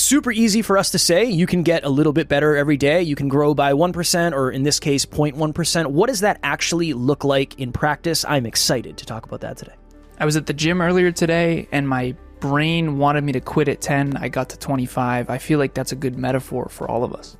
Super easy for us to say. You can get a little bit better every day. You can grow by 1%, or in this case, 0.1%. What does that actually look like in practice? I'm excited to talk about that today. I was at the gym earlier today, and my brain wanted me to quit at 10. I got to 25. I feel like that's a good metaphor for all of us.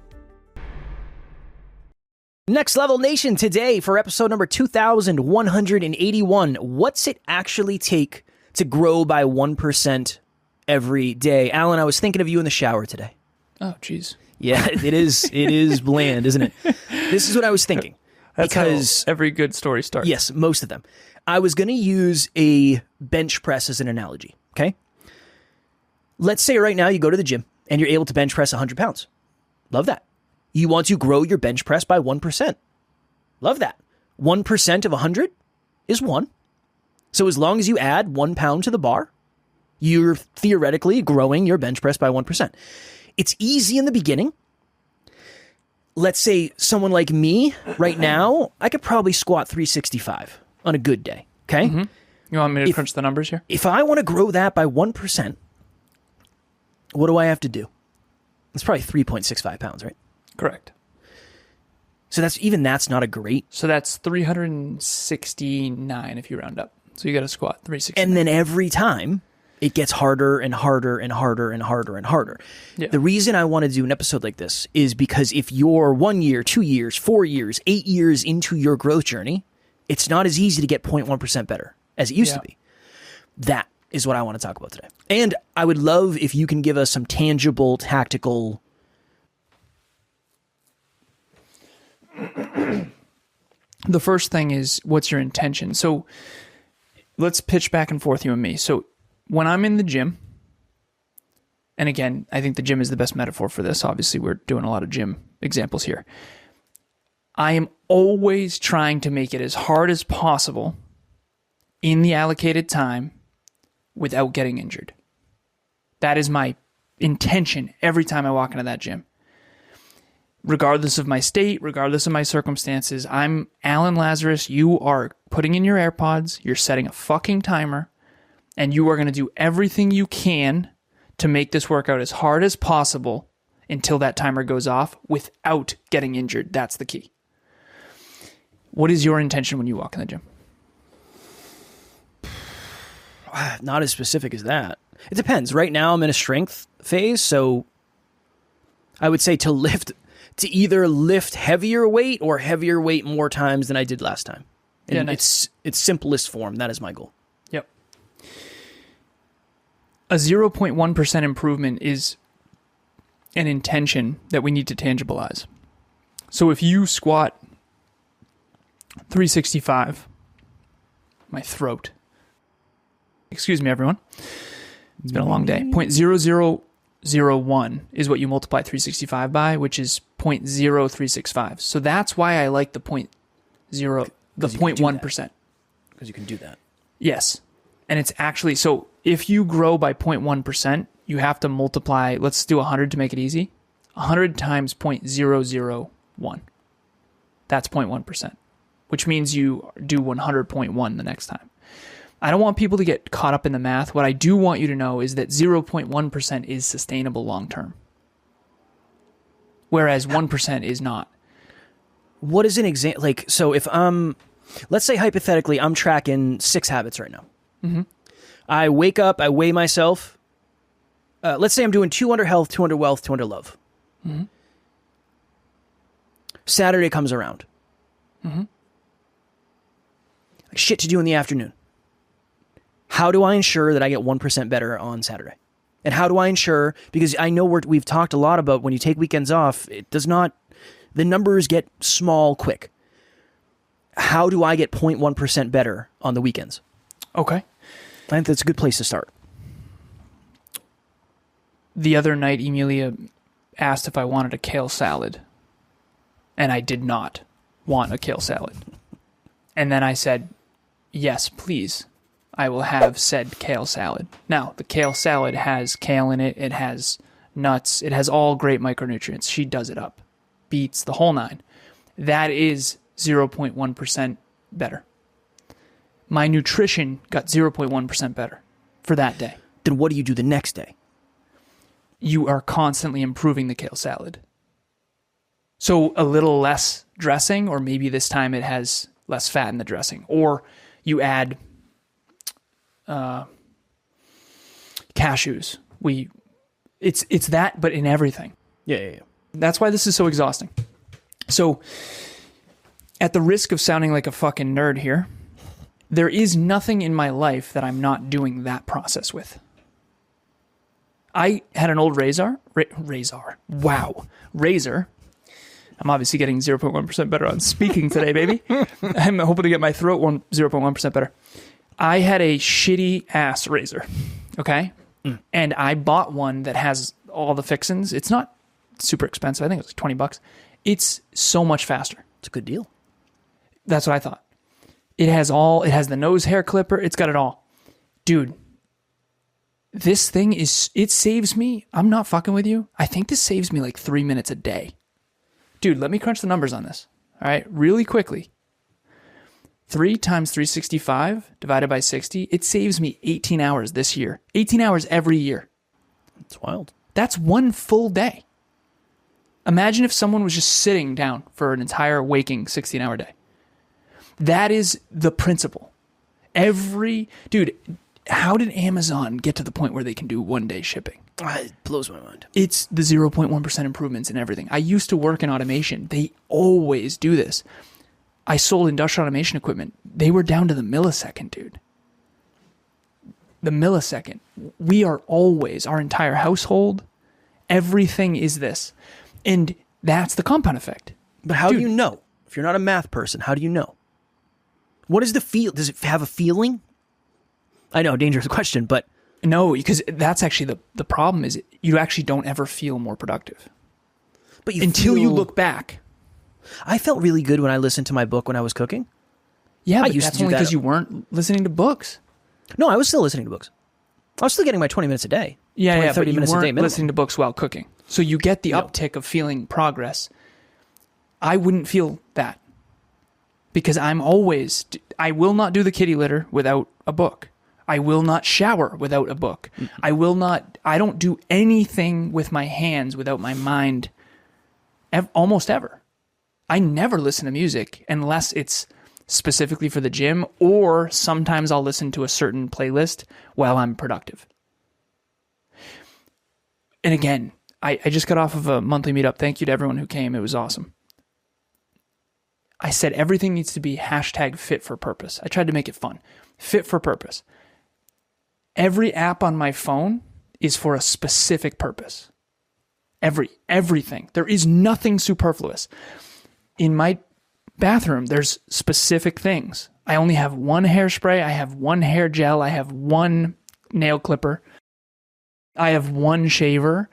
Next Level Nation, today for episode number 2181, what's it actually take to grow by 1% every day? Alan, I was thinking of you in the shower today. Oh, geez. Yeah, it is bland, isn't it? This is what I was thinking. That's because how every good story starts. Yes, most of them. I was going to use a bench press as an analogy, okay? Let's say right now you go to the gym and you're able to bench press 100 pounds. Love that. You want to grow your bench press by 1%. Love that. 1% of 100 is 1. So as long as you add 1 pound to the bar, you're theoretically growing your bench press by 1%. It's easy in the beginning. Let's say someone like me right now, I could probably squat 365 on a good day, okay? Mm-hmm. You want me to crunch the numbers here? If I want to grow that by 1%, what do I have to do? It's probably 3.65 pounds, right? Correct. So that's not a great. So that's 369 if you round up. So you got to squat 369. And then every time it gets harder and harder and harder and harder and harder. Yeah. The reason I want to do an episode like this is because if you're 1 year, 2 years, 4 years, 8 years into your growth journey, it's not as easy to get 0.1% better as it used to be. That is what I want to talk about today. And I would love if you can give us some tangible, tactical. The first thing is, what's your intention? So let's pitch back and forth, you and me. So when I'm in the gym, and again, I think the gym is the best metaphor for this. Obviously, we're doing a lot of gym examples here. I am always trying to make it as hard as possible in the allocated time without getting injured. That is my intention every time I walk into that gym. Regardless of my state, regardless of my circumstances, I'm Alan Lazaros. You are putting in your AirPods, you're setting a fucking timer, and you are going to do everything you can to make this workout as hard as possible until that timer goes off without getting injured. That's the key. What is your intention when you walk in the gym? Not as specific as that. It depends. Right now I'm in a strength phase, so I would say to either lift heavier weight or heavier weight more times than I did last time. In its simplest form, that is my goal. Yep. A 0.1% improvement is an intention that we need to tangibilize. So if you squat 365, my throat. Excuse me, everyone. It's been a long day. 0.0001 is what you multiply 365 by, which is 0.0365. So that's why I like the 0.1%. Because you can do that. Yes. And it's actually, so if you grow by 0.1%, you have to multiply, let's do 100 to make it easy. 100 times 0.001. That's 0.1%, which means you do 100.1 the next time. I don't want people to get caught up in the math. What I do want you to know is that 0.1% is sustainable long term, whereas 1% is not. What is an example? Like, so if let's say hypothetically, I'm tracking 6 habits right now. Mm-hmm. I wake up, I weigh myself. Let's say I'm doing 2 under health, 2 under wealth, 2 under love. Mm-hmm. Saturday comes around. Mm-hmm. Shit to do in the afternoon. How do I ensure that I get 1% better on Saturday? And how do I ensure, because I know we've talked a lot about when you take weekends off, the numbers get small quick. How do I get 0.1% better on the weekends? Okay. I think that's a good place to start. The other night, Emilia asked if I wanted a kale salad, and I did not want a kale salad. And then I said, yes, please. I will have said kale salad. Now, the kale salad has kale in it. It has nuts. It has all great micronutrients. She does it up. Beets, the whole 9. That is 0.1% better. My nutrition got 0.1% better for that day. Then what do you do the next day? you are constantly improving the kale salad. So a little less dressing, or maybe this time it has less fat in the dressing, or you add cashews. It's that, but in everything. Yeah. That's why this is so exhausting. So, at the risk of sounding like a fucking nerd here, there is nothing in my life that I'm not doing that process with. I had an old razor. I'm obviously getting 0.1% better on speaking today, baby. I'm hoping to get my throat 0.1% better. I had a shitty ass razor, okay? And I bought one that has all the fixins. It's not super expensive. I think it was like $20. It's so much faster. It's a good deal. That's what I thought. It has the nose hair clipper. It's got it all. Dude, this thing it saves me. I'm not fucking with you. I think this saves me like 3 minutes a day. Dude, let me crunch the numbers on this. All right, really quickly. 3 times 365 divided by 60, it saves me 18 hours this year. 18 hours every year. That's wild. That's one full day. Imagine if someone was just sitting down for an entire waking 16-hour day. That is the principle. Dude, how did Amazon get to the point where they can do one-day shipping? It blows my mind. It's the 0.1% improvements in everything. I used to work in automation. They always do this. I sold industrial automation equipment. They were down to the millisecond, dude. The millisecond. We are always, our entire household, everything is this. And that's the compound effect. But how do you know? If you're not a math person, how do you know? What is the feel? Does it have a feeling? I know, dangerous question, but... No, because that's actually the problem is you actually don't ever feel more productive. But until you look back. I felt really good when I listened to my book when I was cooking. Yeah, but that's only because you weren't listening to books. No, I was still listening to books. I was still getting my 20 minutes a day. 30 but minutes you a day weren't listening to books while cooking. So you get the uptick of feeling progress. I wouldn't feel that. Because I will not do the kitty litter without a book. I will not shower without a book. Mm-hmm. I don't do anything with my hands without my mind almost ever. I never listen to music unless it's specifically for the gym, or sometimes I'll listen to a certain playlist while I'm productive. And again, I just got off of a monthly meetup. Thank you to everyone who came. It was awesome. I said everything needs to be #fit for purpose. I tried to make it fun. Fit for purpose. Every app on my phone is for a specific purpose. Everything. There is nothing superfluous. In my bathroom, there's specific things. I only have one hairspray. I have one hair gel. I have one nail clipper. I have one shaver.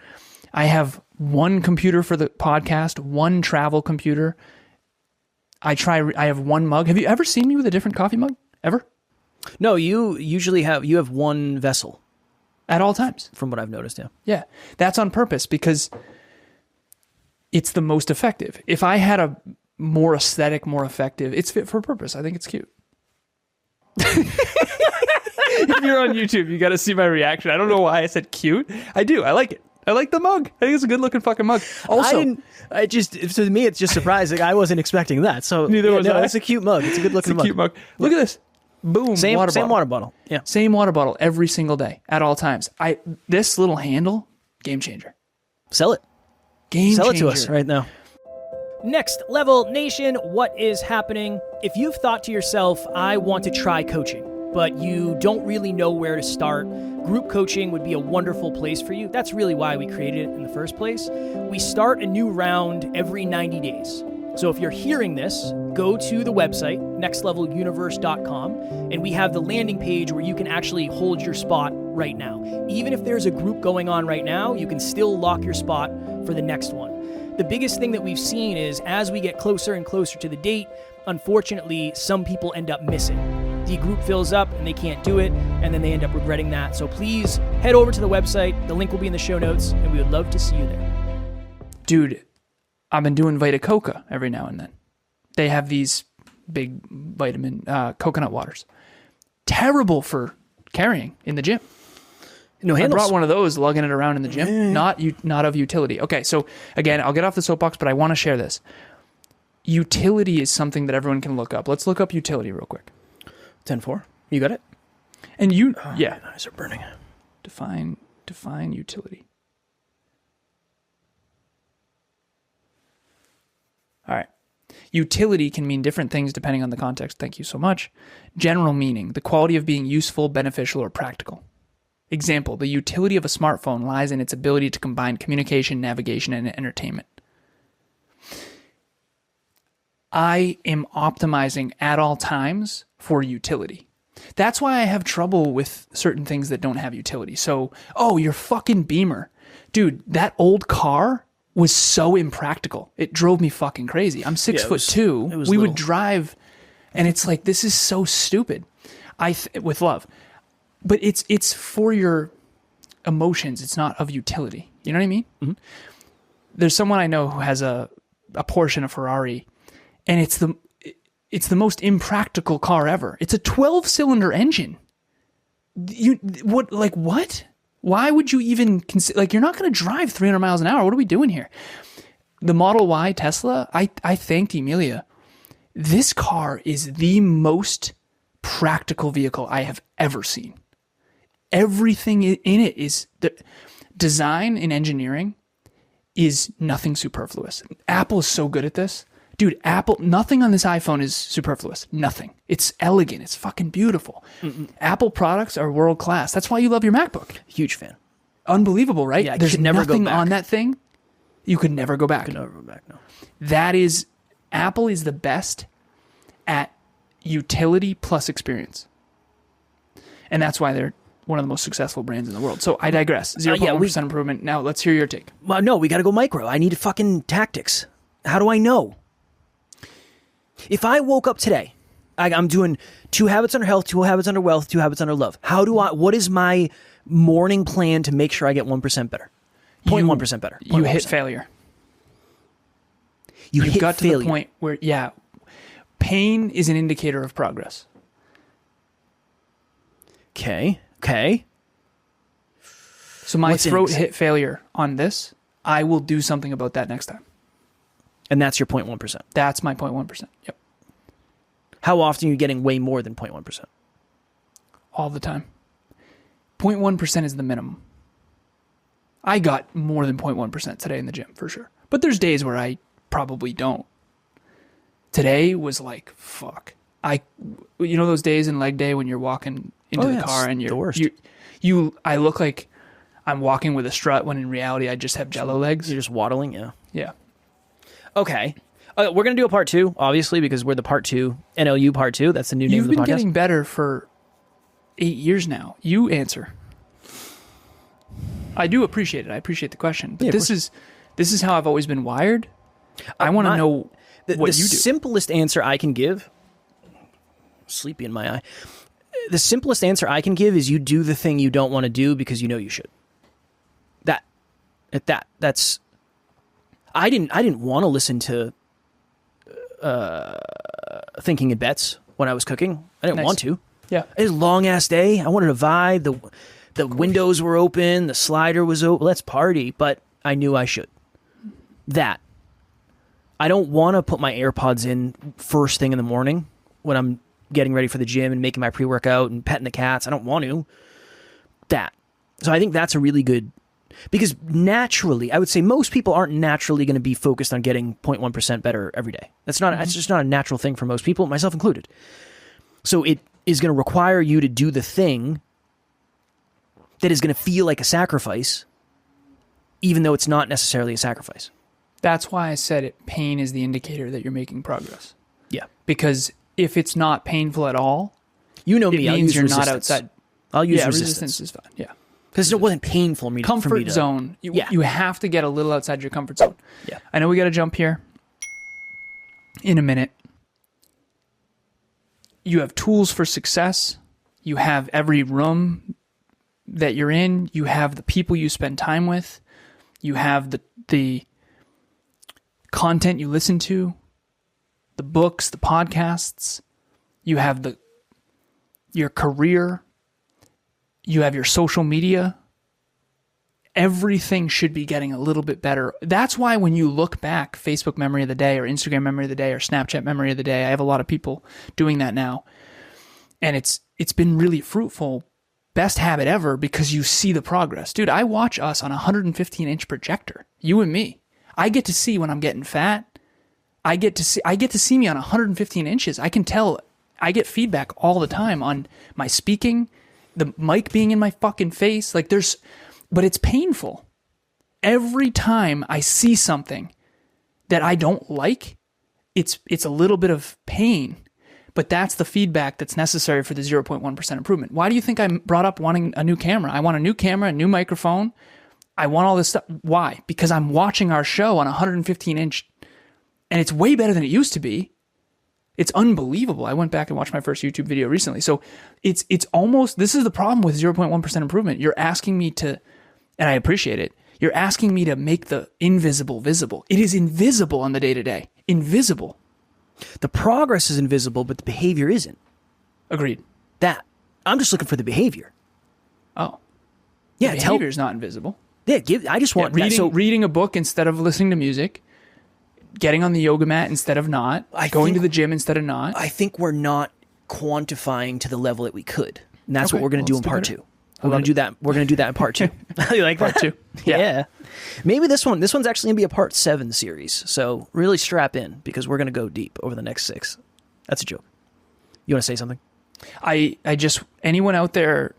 I have one computer for the podcast, one travel computer. I have one mug. Have you ever seen me with a different coffee mug? Ever? No, you usually have one vessel. At all times. From what I've noticed, yeah. Yeah. That's on purpose because it's the most effective. If I had a more aesthetic, more effective, it's fit for purpose. I think it's cute. If you're on YouTube, you got to see my reaction. I don't know why I said cute. I do. I like it. I like the mug. I think it's a good looking fucking mug. Also, to me, it's just surprising. I wasn't expecting that. So neither was I. It's a cute mug. It's a good looking mug. Cute mug. Look at this. Boom. Same water bottle. Yeah. Same water bottle every single day at all times. This little handle, game changer. Sell it. Sell it to us right now. Next Level Nation, what is happening? If you've thought to yourself, I want to try coaching, but you don't really know where to start, group coaching would be a wonderful place for you. That's really why we created it in the first place. We start a new round every 90 days. So if you're hearing this, go to the website, nextleveluniverse.com, and we have the landing page where you can actually hold your spot right now. Even if there's a group going on right now, you can still lock your spot for the next one. The biggest thing that we've seen is as we get closer and closer to the date, unfortunately, some people end up missing. The group fills up and they can't do it, and then they end up regretting that. So please head over to the website. The link will be in the show notes, and we would love to see you there. Dude, I've been doing Vita Coca every now and then. They have these big vitamin coconut waters. Terrible for carrying in the gym. No I handles. brought one of those, lugging it around in the gym. Not of utility. Okay, so again, I'll get off the soapbox, but I want to share this. Utility is something that everyone can look up. Let's look up utility real quick. 10-4. You got it? And you, My eyes are burning. define utility. All right. Utility can mean different things depending on the context. Thank you so much. General meaning, the quality of being useful, beneficial, or practical. Example, the utility of a smartphone lies in its ability to combine communication, navigation, and entertainment. I am optimizing at all times for utility. That's why I have trouble with certain things that don't have utility. So, your fucking Beamer. Dude, that old car was so impractical. It drove me fucking crazy. I'm 6'2". We little. would drive, and it's like, this is so stupid. With love. But it's for your emotions. It's not of utility. You know what I mean? Mm-hmm. There's someone I know who has a Porsche and a Ferrari, and it's the most impractical car ever. It's a 12-cylinder engine. What? Why would you even consider? Like, you're not going to drive 300 miles an hour. What are we doing here? The Model Y Tesla, I thanked Emilia. This car is the most practical vehicle I have ever seen. Everything in it is the design and engineering is nothing superfluous. Apple is so good at this. Dude, nothing on this iPhone is superfluous. Nothing. It's elegant. It's fucking beautiful. Apple products are world class. That's why you love your MacBook. Huge fan. Unbelievable, right? Yeah, there's could never go nothing back. on that thing. You could never go back. Could never go back, no. Apple is the best at utility plus experience. And that's why they're one of the most successful brands in the world. So I digress. 0.1% improvement. Now let's hear your take. Well, no, we got to go micro. I need fucking tactics. How do I know? If I woke up today, I'm doing 2 habits under health, 2 habits under wealth, 2 habits under love. What is my morning plan to make sure I get 1% better? 0.1% better. You hit failure. You've got failure. to the point where, pain is an indicator of progress. Okay. So my What's throat in- hit failure on this. I will do something about that next time. And that's your 0.1%. That's my 0.1%. Yep. How often are you getting way more than 0.1%? All the time. 0.1% is the minimum. I got more than 0.1% today in the gym, for sure. But there's days where I probably don't. Today was like, fuck. Those days in leg day when you're walking into the car and you're the worst. I look like I'm walking with a strut when in reality I just have jello legs. You're just waddling, yeah. Yeah. Okay. We're going to do a part 2, obviously, because we're the part 2, NLU part 2. That's the new name of the podcast. You've been getting better for 8 years now. You answer. I do appreciate it. I appreciate the question. But this is how I've always been wired. I want to know what you do. The simplest answer I can give, sleepy in my eye, the simplest answer I can give is you do the thing you don't want to do because you know you should. That's... I didn't want to listen to Thinking in Bets when I was cooking. I didn't want to. Yeah. It was a long-ass day. I wanted to vibe. The windows were open. The slider was open. Let's party. But I knew I should. I don't want to put my AirPods in first thing in the morning when I'm getting ready for the gym and making my pre-workout and petting the cats. I don't want to. So I think that's a really good... Because naturally, I would say most people aren't naturally going to be focused on getting 0.1% better every day. That's just not a natural thing for most people, myself included. So it is going to require you to do the thing that is going to feel like a sacrifice, even though it's not necessarily a sacrifice. That's why I said it. Pain is the indicator that you're making progress. Yeah. Because if it's not painful at all, you know it me, means you're resistance. not outside. I'll use resistance is fine. Yeah. Because it wasn't painful comfort for me to... zone. You have to get a little outside your comfort zone. Yeah. I know we got to jump here in a minute. You have tools for success. You have every room that you're in. You have the people you spend time with. You have the content you listen to, the books, the podcasts. You have your career. You have your social media. everything should be getting a little bit better. That's why when you look back, Facebook memory of the day or Instagram memory of the day or Snapchat memory of the day, I have a lot of people doing that now. And it's been really fruitful. Best habit ever because you see the progress. Dude, I watch us on a 115-inch projector. You and me. I get to see when I'm getting fat. I get to see me on 115 inches. I can tell. I get feedback all the time on my speaking, the mic being in my fucking face. But it's painful. Every time I see something that I don't like, it's a little bit of pain. But that's the feedback that's necessary for the 0.1% improvement. Why do you think I brought up wanting a new camera? I want a new camera, a new microphone. I want all this stuff. Why? Because I'm watching our show on a 115-inch, and it's way better than it used to be. It's unbelievable. I went back and watched my first YouTube video recently. So it's almost, this is the problem with 0.1% improvement. You're asking me to, and I appreciate it, you're asking me to make the invisible visible. It is invisible on the day-to-day. Invisible. The progress is invisible, but the behavior isn't. Agreed. I'm just looking for the behavior. Oh. Yeah, the behavior is not invisible. Yeah, I just want reading a book instead of listening to music, getting on the yoga mat instead of not, going to the gym instead of not. I think we're not quantifying to the level that we could. And that's what we're going to do in part 2. We're going to do that. We're going to do that in part 2. You like part 2? Yeah. Maybe this one's actually going to be a part 7 series. So really strap in because we're going to go deep over the next 6. That's a joke. You want to say something? I just, anyone out there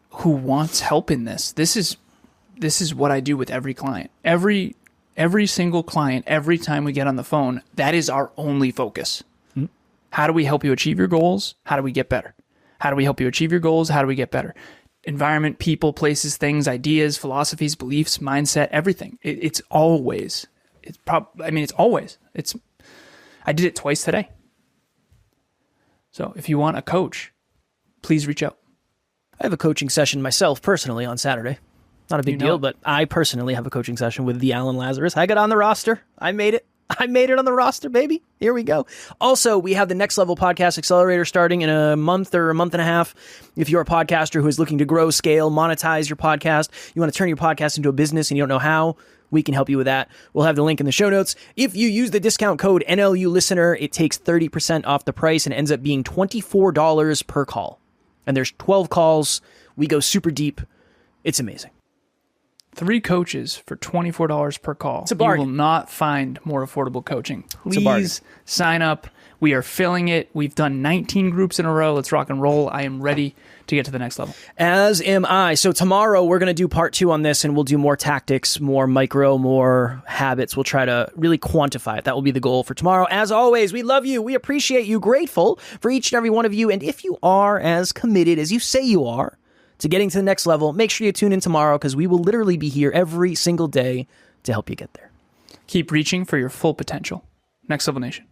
who wants help in this is what I do with every client. Every single client, every time we get on the phone, that is our only focus. Mm-hmm. How do we help you achieve your goals? How do we get better? How do we help you achieve your goals? How do we get better? Environment, people, places, things, ideas, philosophies, beliefs, mindset, everything. It's always. I did it twice today. So if you want a coach, please reach out. I have a coaching session myself personally on Saturday. Not a big deal, but I personally have a coaching session with the Alan Lazaros. I got on the roster. I made it. I made it on the roster, baby. Here we go. Also, we have the Next Level Podcast Accelerator starting in a month or a month and a half. If you're a podcaster who is looking to grow, scale, monetize your podcast, you want to turn your podcast into a business and you don't know how, we can help you with that. We'll have the link in the show notes. If you use the discount code NLUListener, it takes 30% off the price and ends up being $24 per call. And there's 12 calls. We go super deep. It's amazing. 3 coaches for $24 per call. It's a bargain. You will not find more affordable coaching. Please sign up. We are filling it. We've done 19 groups in a row. Let's rock and roll. I am ready to get to the next level. As am I. So tomorrow we're going to do part 2 on this, and we'll do more tactics, more micro, more habits. We'll try to really quantify it. That will be the goal for tomorrow. As always, we love you. We appreciate you. Grateful for each and every one of you. And if you are as committed as you say you are to getting to the next level, make sure you tune in tomorrow because we will literally be here every single day to help you get there. Keep reaching for your full potential. Next Level Nation.